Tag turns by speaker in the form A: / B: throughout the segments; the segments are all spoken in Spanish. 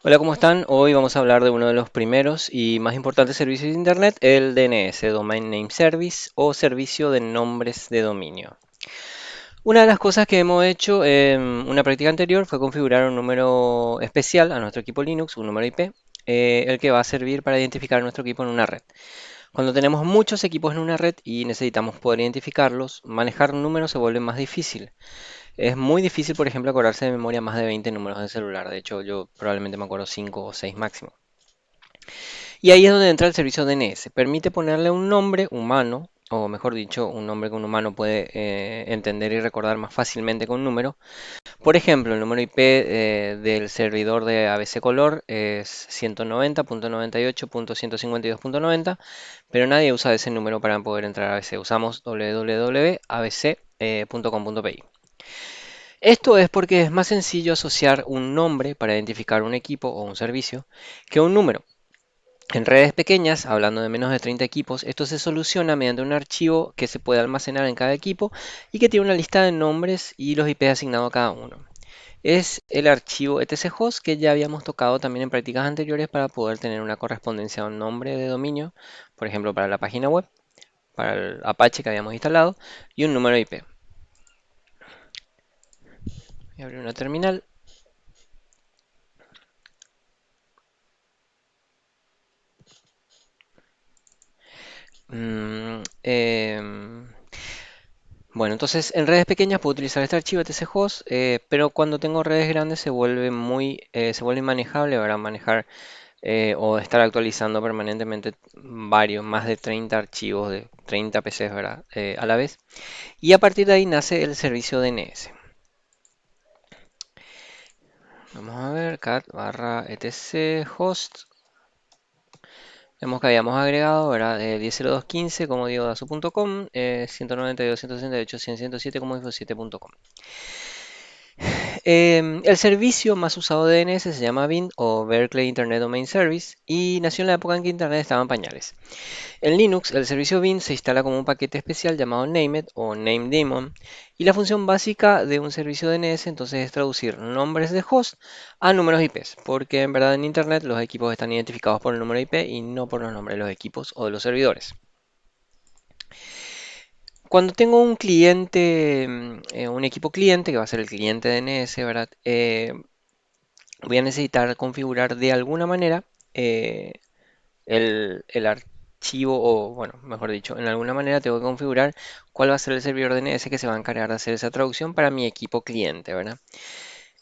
A: Hola, ¿cómo están? Hoy vamos a hablar de uno de los primeros y más importantes servicios de Internet, el DNS, Domain Name Service o Servicio de Nombres de Dominio. Una de las cosas que hemos hecho en una práctica anterior fue configurar un número especial a nuestro equipo Linux, un número IP, el que va a servir para identificar nuestro equipo en una red. Cuando tenemos muchos equipos en una red y necesitamos poder identificarlos, manejar números se vuelve más difícil. Es muy difícil, por ejemplo, acordarse de memoria más de 20 números de celular. De hecho, yo probablemente me acuerdo 5 o 6 máximo. Y ahí es donde entra el servicio DNS. Permite ponerle un nombre humano, o mejor dicho, un nombre que un humano puede entender y recordar más fácilmente con un número. Por ejemplo, el número IP del servidor de ABC Color es 190.98.152.90, pero nadie usa ese número para poder entrar a ABC. Usamos www.abc.com.pi. Esto es porque es más sencillo asociar un nombre para identificar un equipo o un servicio que un número. En redes pequeñas, hablando de menos de 30 equipos, esto se soluciona mediante un archivo que se puede almacenar en cada equipo y que tiene una lista de nombres y los IP asignados a cada uno. Es el archivo etchost que ya habíamos tocado también en prácticas anteriores para poder tener una correspondencia a un nombre de dominio, por ejemplo para la página web, para el Apache que habíamos instalado, y un número IP. Voy a abrir una terminal. Mm, em, Bueno, entonces en redes pequeñas puedo utilizar este archivo tchost, pero cuando tengo redes grandes se vuelve inmanejable, ¿verdad? Manejar o estar actualizando permanentemente más de 30 archivos de 30 PCs, ¿verdad? A la vez. Y a partir de ahí nace el servicio DNS. Vamos a ver, cat barra etc host. Vemos que habíamos agregado, ¿verdad? 10.02.15 como digo, dasu.com, 192.168.100.107 como digo, 7.com. El servicio más usado de DNS se llama BIN o Berkeley Internet Domain Service y nació en la época en que Internet estaba en pañales. En Linux, el servicio BIN se instala como un paquete especial llamado Named o NameDaemon y la función básica de un servicio DNS entonces es traducir nombres de host a números IPs, porque en verdad en Internet los equipos están identificados por el número IP y no por los nombres de los equipos o de los servidores. Cuando tengo un cliente, un equipo cliente, que va a ser el cliente DNS, ¿verdad? Voy a necesitar configurar de alguna manera eh, el archivo, o bueno, mejor dicho, en alguna manera tengo que configurar cuál va a ser el servidor DNS que se va a encargar de hacer esa traducción para mi equipo cliente, ¿verdad?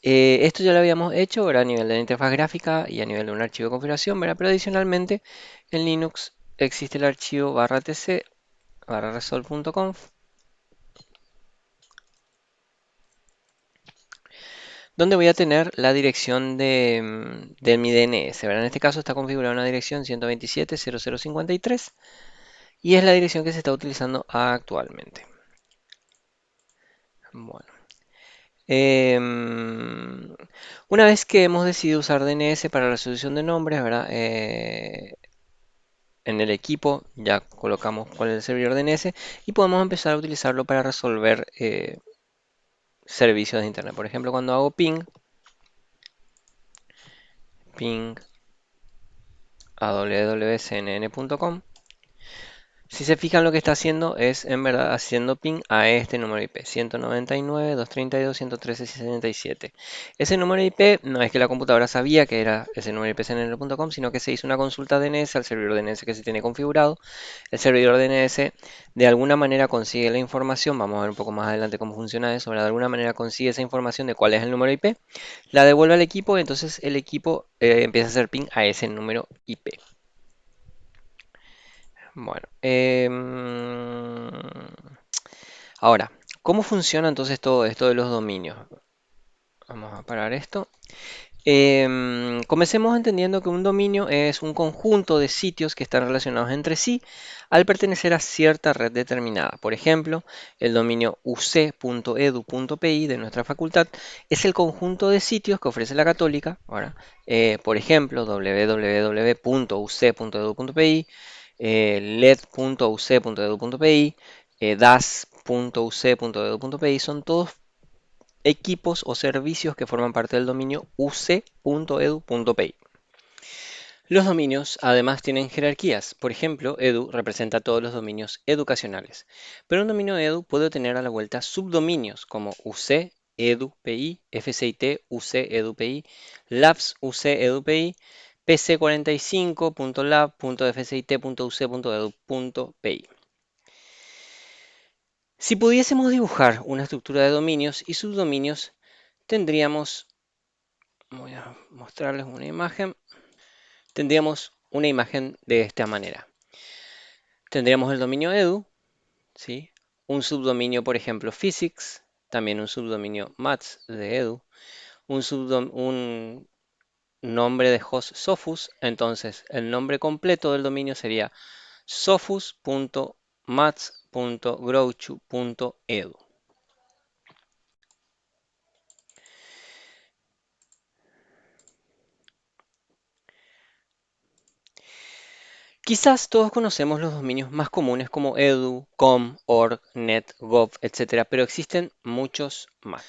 A: Esto ya lo habíamos hecho, ¿verdad? A nivel de la interfaz gráfica y a nivel de un archivo de configuración, ¿verdad? Pero adicionalmente en Linux existe el archivo barra tc barra result.conf donde voy a tener la dirección de mi DNS, ¿verdad? En este caso está configurada una dirección 127.0053 y es la dirección que se está utilizando actualmente. Bueno, una vez que hemos decidido usar DNS para la resolución de nombres, ¿verdad? En el equipo ya colocamos cuál es el servidor DNS y podemos empezar a utilizarlo para resolver servicios de Internet. Por ejemplo, cuando hago ping a www.cnn.com. Si se fijan, lo que está haciendo es en verdad haciendo ping a este número IP, 199.232.113.67. Ese número IP no es que la computadora sabía que era ese número IP cnn.com, sino que se hizo una consulta DNS al servidor DNS que se tiene configurado. El servidor DNS de alguna manera consigue la información, vamos a ver un poco más adelante cómo funciona eso, ¿verdad? De alguna manera consigue esa información de cuál es el número IP, la devuelve al equipo y entonces el equipo empieza a hacer ping a ese número IP. Bueno, ahora, ¿cómo funciona entonces todo esto de los dominios? Vamos a parar esto. Comencemos entendiendo que un dominio es un conjunto de sitios que están relacionados entre sí al pertenecer a cierta red determinada. Por ejemplo, el dominio uc.edu.pi de nuestra facultad es el conjunto de sitios que ofrece la Católica. Ahora, por ejemplo, www.uc.edu.pi, led.uc.edu.pi, das.uc.edu.pi son todos equipos o servicios que forman parte del dominio uc.edu.pi. Los dominios además tienen jerarquías. Por ejemplo, edu representa todos los dominios educacionales. Pero un dominio edu puede tener a la vuelta subdominios como UC, EduPI, FCIT, UC, EduPI, Labs, UC, EduPI, pc45.lab.fcit.uc.edu.pi. Si pudiésemos dibujar una estructura de dominios y subdominios, tendríamos, voy a mostrarles una imagen, tendríamos una imagen de esta manera. Tendríamos el dominio edu, ¿sí? Un subdominio, por ejemplo, physics, también un subdominio maths de edu, un nombre de host Sophus, entonces el nombre completo del dominio sería sophus.maths.grouchu.edu. Quizás todos conocemos los dominios más comunes como edu, com, org, net, gov, etc., pero existen muchos más.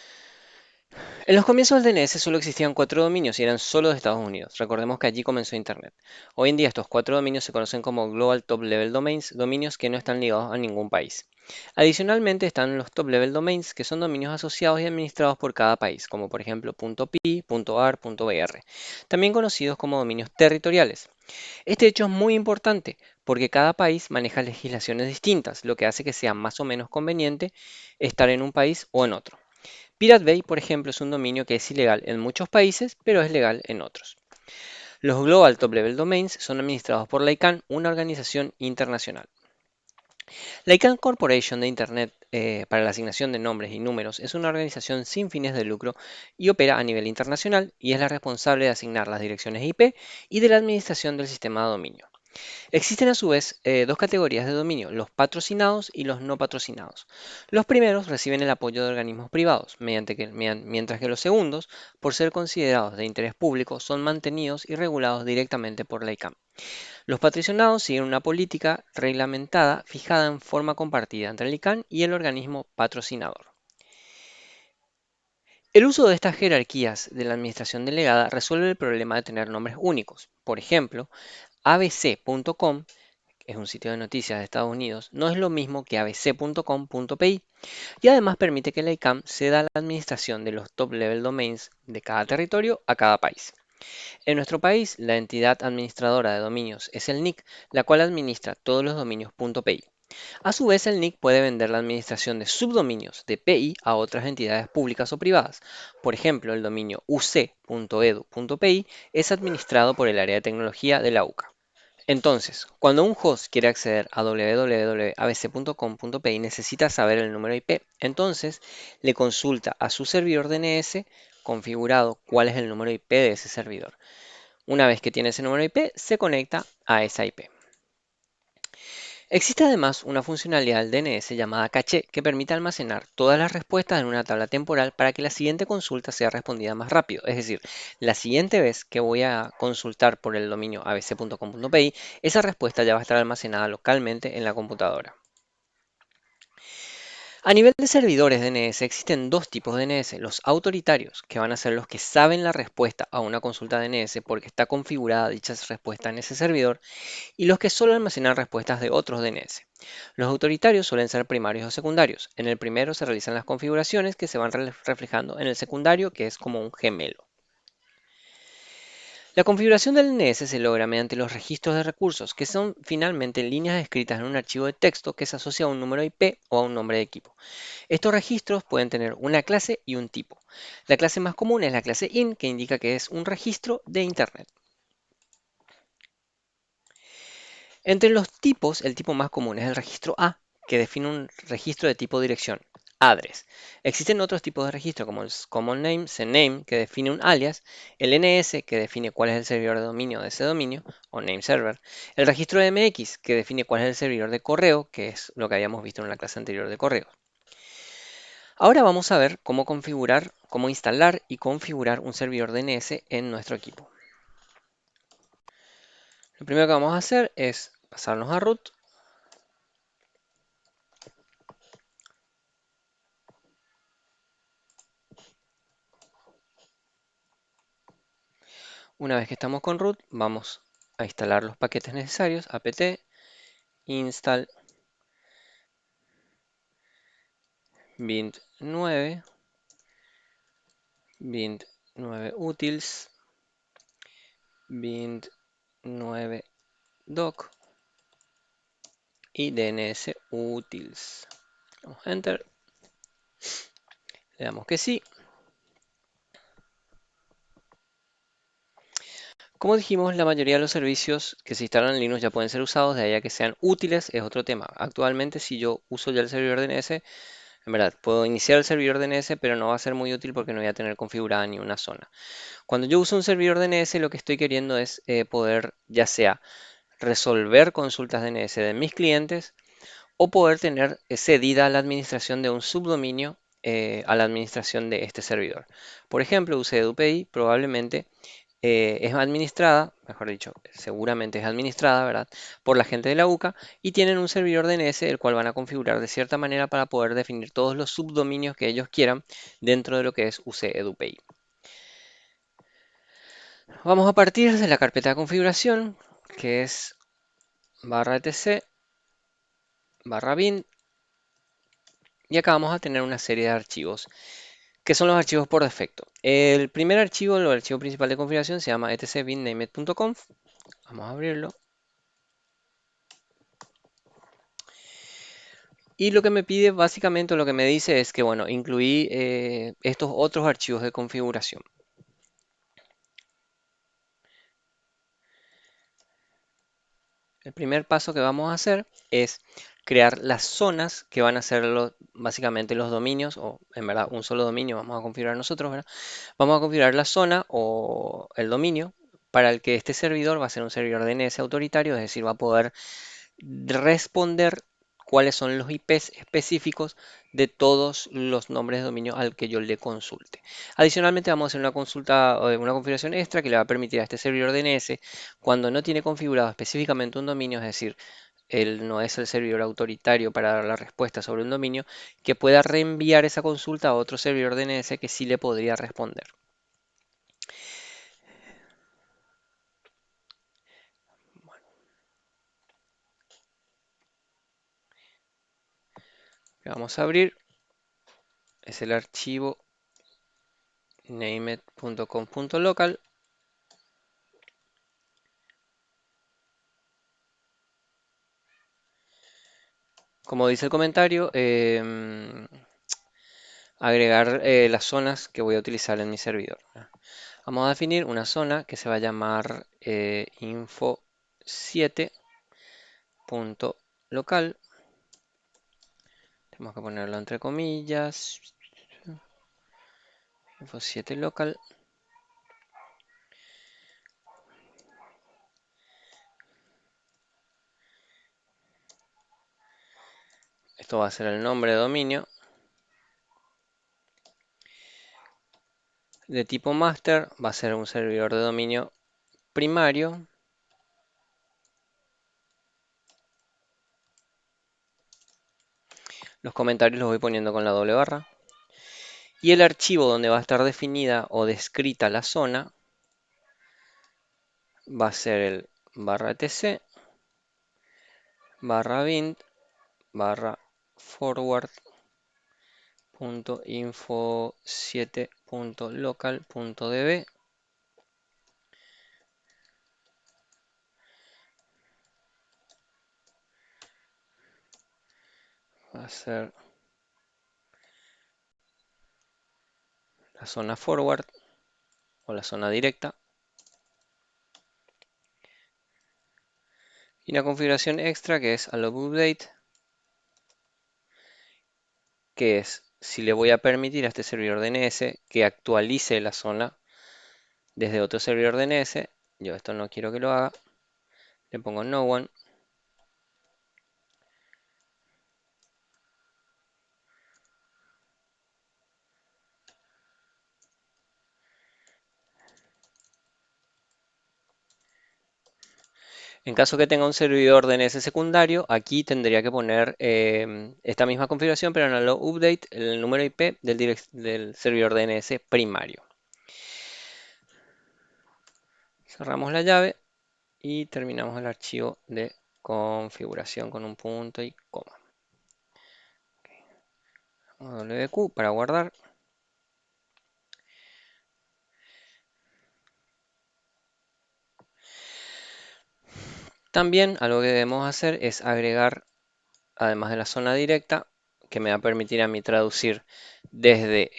A: En los comienzos del DNS solo existían cuatro dominios y eran solo de Estados Unidos. Recordemos que allí comenzó Internet. Hoy en día estos cuatro dominios se conocen como Global Top Level Domains, dominios que no están ligados a ningún país. Adicionalmente están los Top Level Domains, que son dominios asociados y administrados por cada país, como por ejemplo .pi, .ar, .br, también conocidos como dominios territoriales. Este hecho es muy importante porque cada país maneja legislaciones distintas, lo que hace que sea más o menos conveniente estar en un país o en otro. Pirate Bay, por ejemplo, es un dominio que es ilegal en muchos países, pero es legal en otros. Los Global Top Level Domains son administrados por la ICANN, una organización internacional. La ICANN Corporation de Internet para la asignación de nombres y números es una organización sin fines de lucro y opera a nivel internacional y es la responsable de asignar las direcciones IP y de la administración del sistema de dominio. Existen a su vez dos categorías de dominio, los patrocinados y los no patrocinados. Los primeros reciben el apoyo de organismos privados, mientras que los segundos, por ser considerados de interés público, son mantenidos y regulados directamente por la ICANN. Los patrocinados siguen una política reglamentada fijada en forma compartida entre el ICANN y el organismo patrocinador. El uso de estas jerarquías de la administración delegada resuelve el problema de tener nombres únicos. Por ejemplo, abc.com, que es un sitio de noticias de Estados Unidos, no es lo mismo que abc.com.pi y además permite que la ICANN ceda la administración de los top level domains de cada territorio a cada país. En nuestro país, la entidad administradora de dominios es el NIC, la cual administra todos los dominios .pi. A su vez, el NIC puede vender la administración de subdominios de PI a otras entidades públicas o privadas. Por ejemplo, el dominio uc.edu.pi es administrado por el área de tecnología de la UCA. Entonces, cuando un host quiere acceder a www.abc.com.pi necesita saber el número IP. Entonces, le consulta a su servidor DNS configurado cuál es el número IP de ese servidor. Una vez que tiene ese número IP, se conecta a esa IP. Existe además una funcionalidad del DNS llamada caché que permite almacenar todas las respuestas en una tabla temporal para que la siguiente consulta sea respondida más rápido. Es decir, la siguiente vez que voy a consultar por el dominio abc.com.pi, esa respuesta ya va a estar almacenada localmente en la computadora. A nivel de servidores DNS existen dos tipos de DNS, los autoritarios, que van a ser los que saben la respuesta a una consulta DNS porque está configurada dicha respuesta en ese servidor, y los que solo almacenan respuestas de otros DNS. Los autoritarios suelen ser primarios o secundarios. En el primero se realizan las configuraciones que se van reflejando en el secundario, que es como un gemelo. La configuración del DNS se logra mediante los registros de recursos, que son finalmente líneas escritas en un archivo de texto que se asocia a un número IP o a un nombre de equipo. Estos registros pueden tener una clase y un tipo. La clase más común es la clase IN, que indica que es un registro de Internet. Entre los tipos, el tipo más común es el registro A, que define un registro de tipo dirección, address. Existen otros tipos de registro como el common name, cname, que define un alias, el NS, que define cuál es el servidor de dominio de ese dominio, o name server, el registro MX, que define cuál es el servidor de correo, que es lo que habíamos visto en la clase anterior de correo. Ahora vamos a ver cómo configurar, cómo instalar y configurar un servidor DNS en nuestro equipo. Lo primero que vamos a hacer es pasarnos a root. Una vez que estamos con root, vamos a instalar los paquetes necesarios, apt install bint 9, bint 9 utils, bint 9 doc y dns utils. Damos enter, le damos que sí. Como dijimos, la mayoría de los servicios que se instalan en Linux ya pueden ser usados, de ahí a que sean útiles es otro tema. Actualmente, si yo uso ya el servidor DNS, en verdad, puedo iniciar el servidor DNS, pero no va a ser muy útil porque no voy a tener configurada ni una zona. Cuando yo uso un servidor DNS, lo que estoy queriendo es poder, ya sea resolver consultas DNS de mis clientes o poder tener cedida la administración de un subdominio a la administración de este servidor. Por ejemplo, UCEDUPI probablemente es administrada, mejor dicho, seguramente es administrada, ¿verdad? Por la gente de la UCA y tienen un servidor DNS el cual van a configurar de cierta manera para poder definir todos los subdominios que ellos quieran dentro de lo que es UC Vamos a partir de la carpeta de configuración, que es /etc /bin, y acá vamos a tener una serie de archivos, que son los archivos por defecto. El primer archivo, el archivo principal de configuración, se llama etc_bin_named.conf. Vamos a abrirlo. Y lo que me pide, básicamente, lo que me dice es que, bueno, incluí estos otros archivos de configuración. El primer paso que vamos a hacer es crear las zonas que van a ser básicamente los dominios, o en verdad un solo dominio vamos a configurar nosotros, ¿verdad? Vamos a configurar la zona o el dominio para el que este servidor va a ser un servidor DNS autoritario, es decir, va a poder responder cuáles son los IPs específicos de todos los nombres de dominio al que yo le consulte. Adicionalmente vamos a hacer una consulta o una configuración extra que le va a permitir a este servidor DNS, cuando no tiene configurado específicamente un dominio, es decir, él no es el servidor autoritario para dar la respuesta sobre un dominio, que pueda reenviar esa consulta a otro servidor DNS que sí le podría responder. Que vamos a abrir es el archivo named.com.local. Como dice el comentario, agregar las zonas que voy a utilizar en mi servidor. Vamos a definir una zona que se va a llamar info7.local. Tenemos que ponerlo entre comillas. Info7 local. Esto va a ser el nombre de dominio. De tipo master va a ser un servidor de dominio primario. Los comentarios los voy poniendo con la doble barra. Y el archivo donde va a estar definida o descrita la zona va a ser el /etc /bin /forward.info7.local.db. Va a ser la zona forward o la zona directa. Y una configuración extra que es allow update, que es si le voy a permitir a este servidor DNS que actualice la zona desde otro servidor DNS. Yo esto no quiero que lo haga. Le pongo no one. En caso que tenga un servidor DNS secundario, aquí tendría que poner esta misma configuración, pero en allow update el número IP del servidor DNS primario. Cerramos la llave y terminamos el archivo de configuración con un punto y coma. WQ para guardar. También algo que debemos hacer es agregar, además de la zona directa, que me va a permitir a mí traducir desde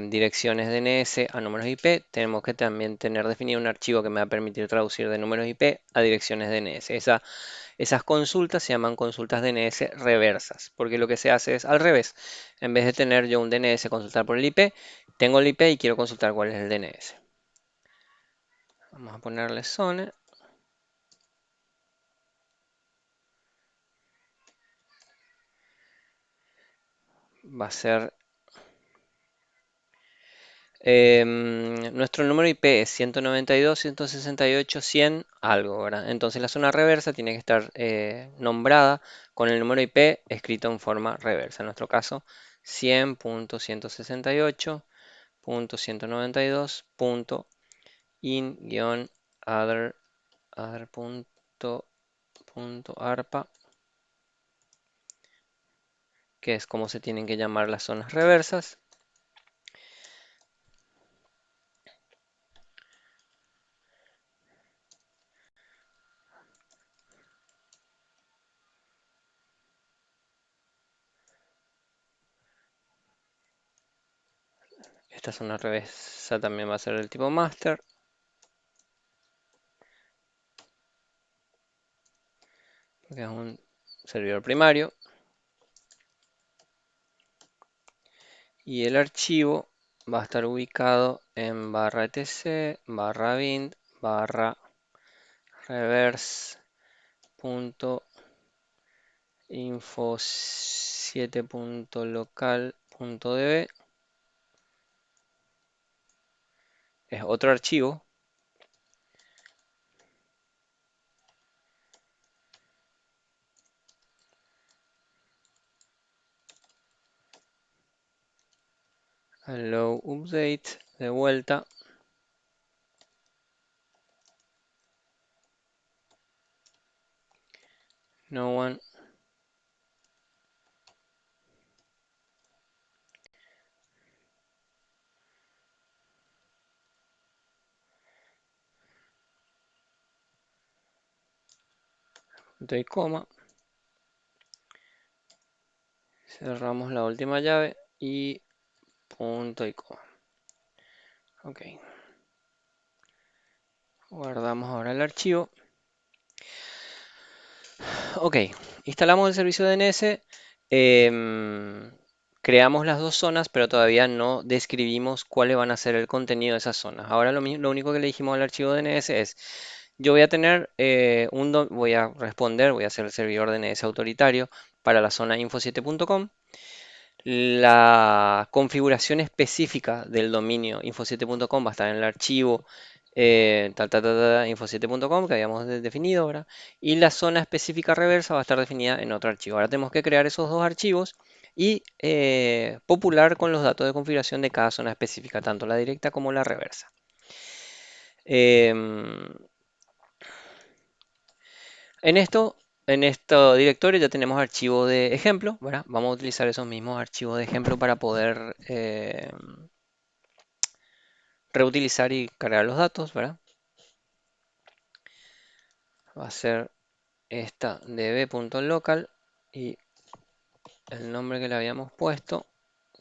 A: direcciones DNS a números IP, tenemos que también tener definido un archivo que me va a permitir traducir de números IP a direcciones DNS. Esas consultas se llaman consultas DNS reversas, porque lo que se hace es al revés. En vez de tener yo un DNS consultar por el IP, tengo el IP y quiero consultar cuál es el DNS. Vamos a ponerle zone. Va a ser nuestro número IP es 192.168.100 algo, ¿verdad? Entonces la zona reversa tiene que estar nombrada con el número IP escrito en forma reversa. En nuestro caso, 100.168.in-other.arpa, que es como se tienen que llamar las zonas reversas. Esta zona reversa también va a ser del tipo master. Que es un servidor primario, y el archivo va a estar ubicado en barra etc barra bind barra reverse punto info 7.local.db. Es otro archivo. Hello update de vuelta. No one. Punto y coma. Cerramos la última llave y punto y coma. Ok. Guardamos ahora el archivo. Ok, instalamos el servicio DNS, creamos las dos zonas, pero todavía no describimos cuáles van a ser el contenido de esas zonas. Ahora lo único que le dijimos al archivo DNS es, yo voy a tener voy a responder, voy a hacer el servidor DNS autoritario para la zona info7.com. La configuración específica del dominio info7.com va a estar en el archivo info7.com que habíamos definido ahora, y la zona específica reversa va a estar definida en otro archivo. Ahora tenemos que crear esos dos archivos y popular con los datos de configuración de cada zona específica, tanto la directa como la reversa. Em, en esto, en este directorio ya tenemos archivo de ejemplo, ¿verdad? Vamos a utilizar esos mismos archivos de ejemplo para poder reutilizar y cargar los datos, ¿verdad? Va a ser esta db.local y el nombre que le habíamos puesto,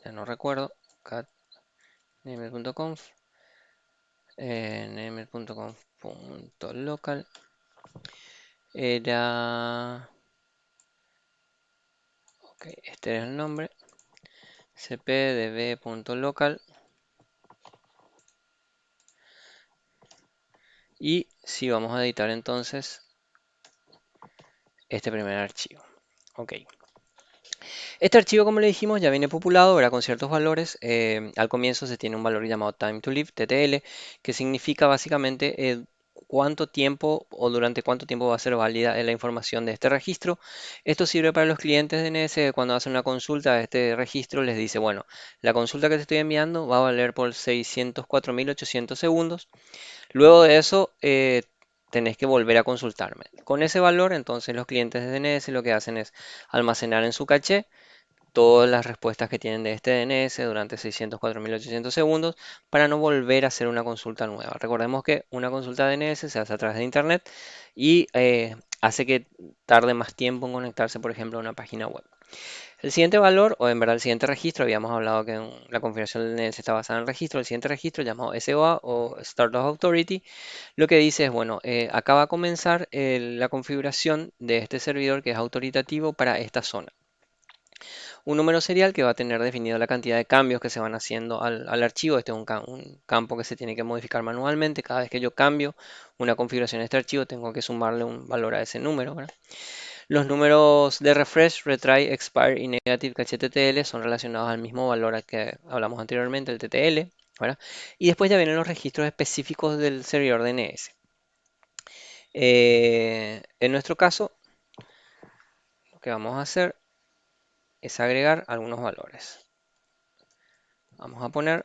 A: ya no recuerdo, cat.name.conf, name.conf.local era, ok, este era el nombre, cpdb.local, y si vamos a editar entonces este primer archivo. Ok. Este archivo, como le dijimos, ya viene populado, ¿verdad? Con ciertos valores. Al comienzo se tiene un valor llamado time to live, TTL, que significa básicamente cuánto tiempo o durante cuánto tiempo va a ser válida la información de este registro. Esto sirve para los clientes de DNS cuando hacen una consulta a este registro, les dice, bueno, la consulta que te estoy enviando va a valer por 604.800 segundos. Luego de eso, tenés que volver a consultarme. Con ese valor, entonces los clientes de DNS lo que hacen es almacenar en su caché todas las respuestas que tienen de este DNS durante 604.800 segundos para no volver a hacer una consulta nueva. Recordemos que una consulta DNS se hace a través de Internet y hace que tarde más tiempo en conectarse, por ejemplo, a una página web. El siguiente valor, o en verdad el siguiente registro, habíamos hablado que la configuración del DNS está basada en el registro, el siguiente registro llamado SOA o Start of Authority, lo que dice es, bueno, acá va a comenzar la configuración de este servidor que es autoritativo para esta zona. Un número serial que va a tener definido la cantidad de cambios que se van haciendo al archivo. Este es un campo que se tiene que modificar manualmente. Cada vez que yo cambio una configuración de este archivo, tengo que sumarle un valor a ese número, ¿verdad? Los números de refresh, retry, expire y negative cache TTL son relacionados al mismo valor al que hablamos anteriormente, el TTL, ¿verdad? Y después ya vienen los registros específicos del servidor DNS. En nuestro caso, lo que vamos a hacer es agregar algunos valores. Vamos a poner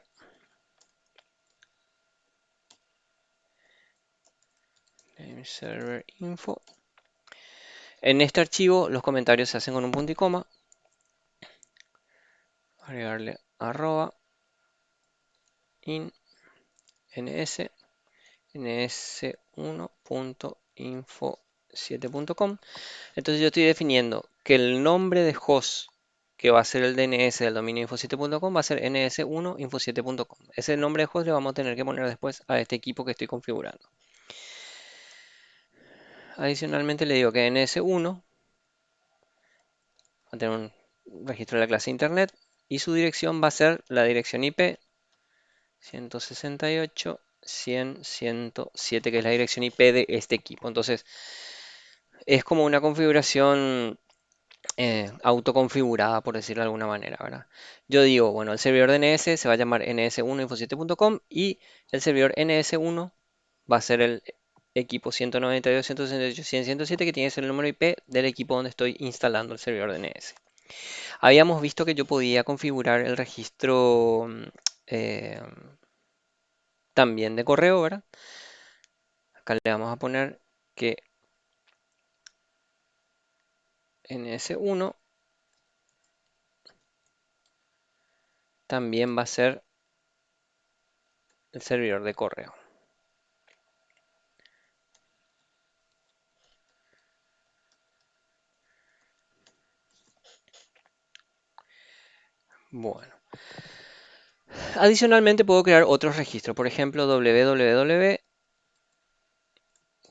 A: server info. En este archivo los comentarios se hacen con un punto y coma. Agregarle arroba in ns ns1.info7.com. Entonces yo estoy definiendo que el nombre de host que va a ser el DNS del dominio info7.com va a ser ns1info7.com. Ese nombre de host le vamos a tener que poner después a este equipo que estoy configurando. Adicionalmente le digo que ns1 va a tener un registro de la clase internet y su dirección va a ser la dirección IP 168.100.107, que es la dirección IP de este equipo. Entonces, es como una configuración autoconfigurada, por decirlo de alguna manera, ¿verdad? Yo digo, bueno, el servidor DNS se va a llamar ns1info7.com y el servidor ns1 va a ser el equipo 192.168.100.107 que tiene el número IP del equipo donde estoy instalando el servidor DNS. Habíamos visto que yo podía configurar el registro eh, también de correo, ¿verdad? Acá le vamos a poner que ns1 también va a ser el servidor de correo. Bueno, adicionalmente puedo crear otros registros, por ejemplo www,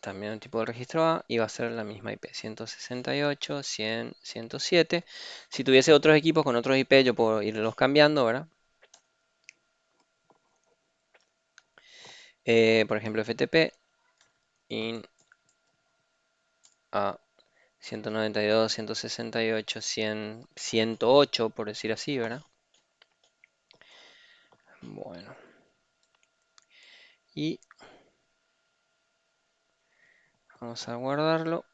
A: también un tipo de registro A, y va a ser la misma IP, 168.100.107. Si tuviese otros equipos con otros IP, yo puedo irlos cambiando, ¿verdad? Por ejemplo, FTP in a 192, 168, 100, 108, por decir así, ¿verdad? Bueno, y vamos a guardarlo.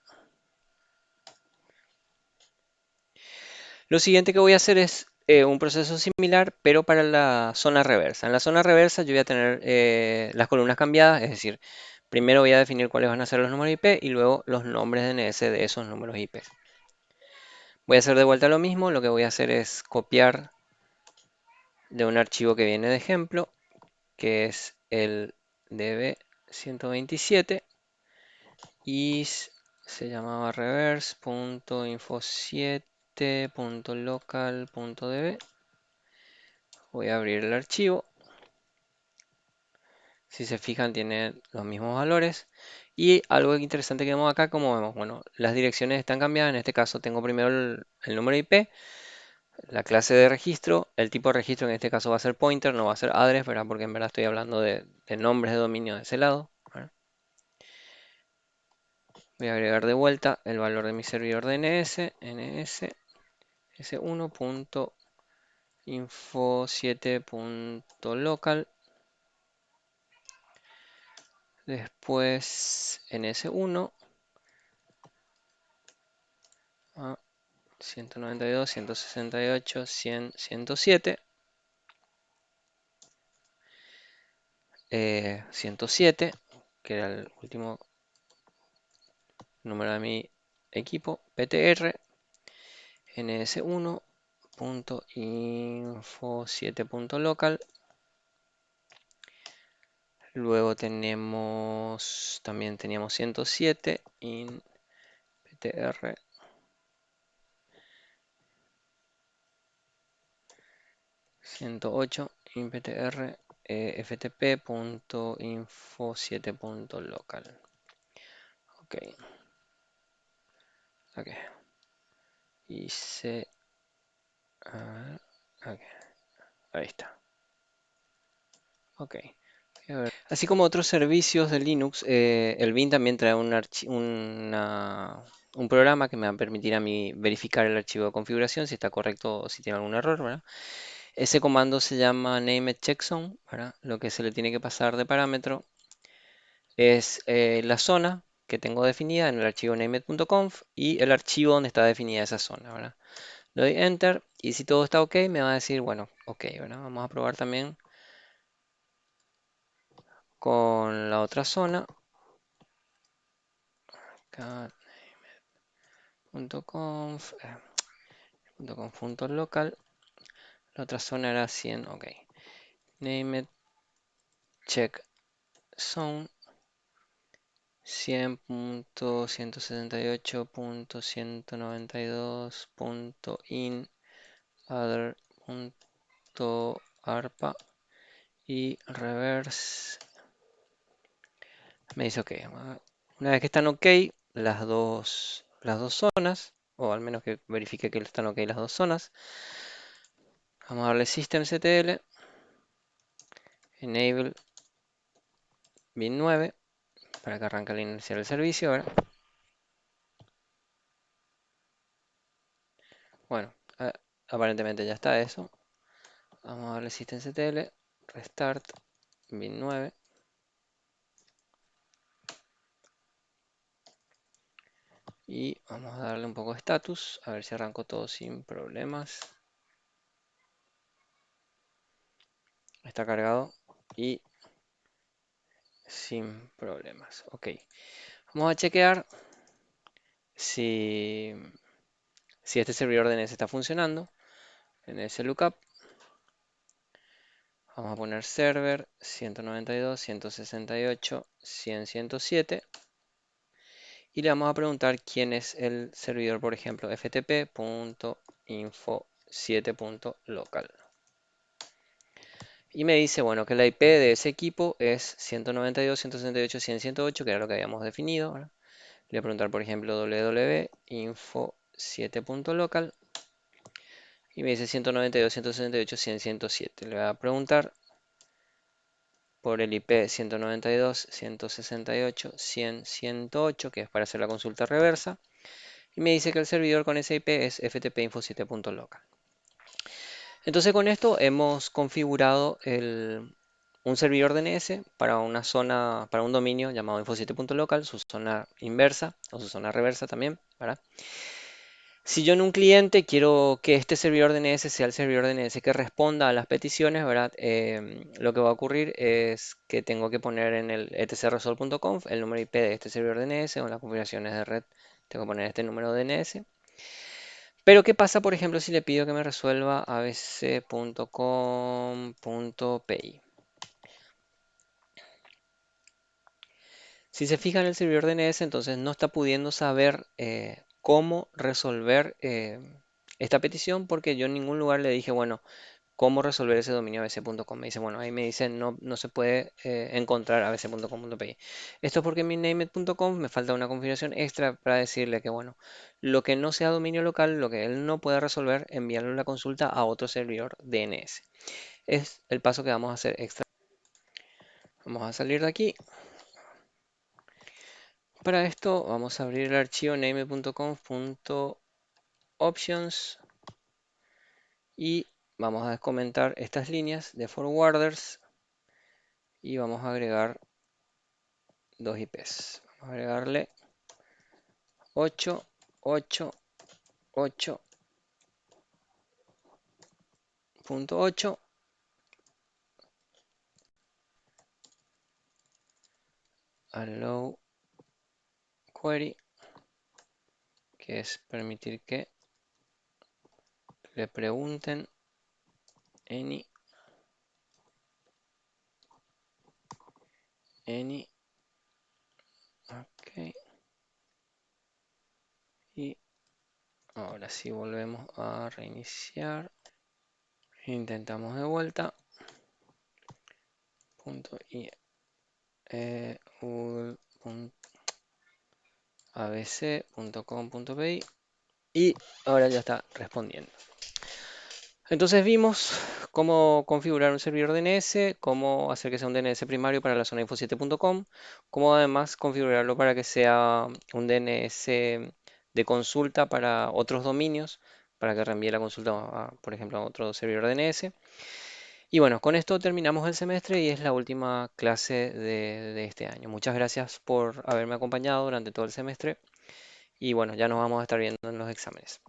A: Lo siguiente que voy a hacer es un proceso similar, pero para la zona reversa. En la zona reversa yo voy a tener las columnas cambiadas, es decir, primero voy a definir cuáles van a ser los números IP y luego los nombres de DNS de esos números IP. Voy a hacer de vuelta lo mismo, lo que voy a hacer es copiar de un archivo que viene de ejemplo, que es el db127 y se llamaba reverse.info7.local.db. Voy a abrir el archivo. Si se fijan, tiene los mismos valores. Y algo interesante que vemos acá, como vemos, bueno, las direcciones están cambiadas. En este caso tengo primero el número IP, la clase de registro, el tipo de registro en este caso va a ser pointer, no va a ser address, ¿verdad? Porque en verdad estoy hablando de nombres de dominio de ese lado, ¿verdad? Voy a agregar de vuelta el valor de mi servidor DNS, ns1.info7.local. Después ns1 a 192, 168, 100, 107. 107, que era el último número de mi equipo, ptr ns1.info7.local. Luego también teníamos 107 in ptr 108 in ptr ftp.info7.local. Ok, ok. Hice, a ver, ok, ahí está. Ok. Así como otros servicios de Linux, el Bin también trae un programa que me va a permitir a mí verificar el archivo de configuración si está correcto o si tiene algún error, ¿verdad? Ese comando se llama named_checksum, ¿verdad? Lo que se le tiene que pasar de parámetro es la zona que tengo definida en el archivo named.conf y el archivo donde está definida esa zona, ¿verdad? Le doy Enter y si todo está ok, me va a decir, bueno, ok, ¿verdad? Vamos a probar también con la otra zona. .conf, .conf.local, la otra zona era 100, ok. Named check zone 100.178.192.in other.arpa y reverse. Me dice ok. Una vez que están ok las dos zonas, o al menos que verifique que están ok las dos zonas, vamos a darle systemctl enable bin 9 para que arranque al iniciar el servicio. ¿Verdad? Bueno, aparentemente ya está eso. Vamos a darle systemctl restart bin 9 y vamos a darle un poco de status a ver si arrancó todo sin problemas. Está cargado y sin problemas. Ok, vamos a chequear si este servidor DNS está funcionando. En ese lookup vamos a poner server 192.168.100.107 y le vamos a preguntar quién es el servidor, por ejemplo, ftp.info7.local. Y me dice, bueno, que la IP de ese equipo es 192.168.100.108, que era lo que habíamos definido. ¿Verdad? Le voy a preguntar, por ejemplo, www.info7.local y me dice 192.168.100.107. Le voy a preguntar por el IP 192.168.100.108, que es para hacer la consulta reversa. Y me dice que el servidor con ese IP es ftp.info7.local. Entonces con esto hemos configurado un servidor DNS para una zona, para un dominio llamado info7.local, su zona inversa o su zona reversa también, ¿verdad? Si yo en un cliente quiero que este servidor DNS sea el servidor DNS que responda a las peticiones, ¿verdad? Lo que va a ocurrir es que tengo que poner en el etcresolve.conf el número IP de este servidor DNS o en las configuraciones de red tengo que poner este número de DNS. Pero ¿qué pasa, por ejemplo, si le pido que me resuelva abc.com.pi? Si se fija en el servidor DNS, entonces no está pudiendo saber cómo resolver esta petición porque yo en ningún lugar le dije, bueno, cómo resolver ese dominio abc.com. Me dice, bueno, ahí me dice, no, no se puede encontrar abc.com.pi. Esto es porque en mi named.conf me falta una configuración extra para decirle que, bueno, lo que no sea dominio local, lo que él no puede resolver, enviarle la consulta a otro servidor DNS. Es el paso que vamos a hacer extra. Vamos a salir de aquí. Para esto vamos a abrir el archivo named.conf.options y vamos a comentar estas líneas de forwarders y vamos a agregar dos IPs. Vamos a agregarle 8, 8, 8.8, allow query que es permitir que le pregunten any, any, ok, y ahora sí volvemos a reiniciar, intentamos de vuelta, punto y abc.com.pi y ahora ya está respondiendo. Entonces vimos cómo configurar un servidor DNS, cómo hacer que sea un DNS primario para la zona info7.com, cómo además configurarlo para que sea un DNS de consulta para otros dominios, para que reenvíe la consulta, por ejemplo, a otro servidor DNS. Y bueno, con esto terminamos el semestre y es la última clase de este año. Muchas gracias por haberme acompañado durante todo el semestre y bueno, ya nos vamos a estar viendo en los exámenes.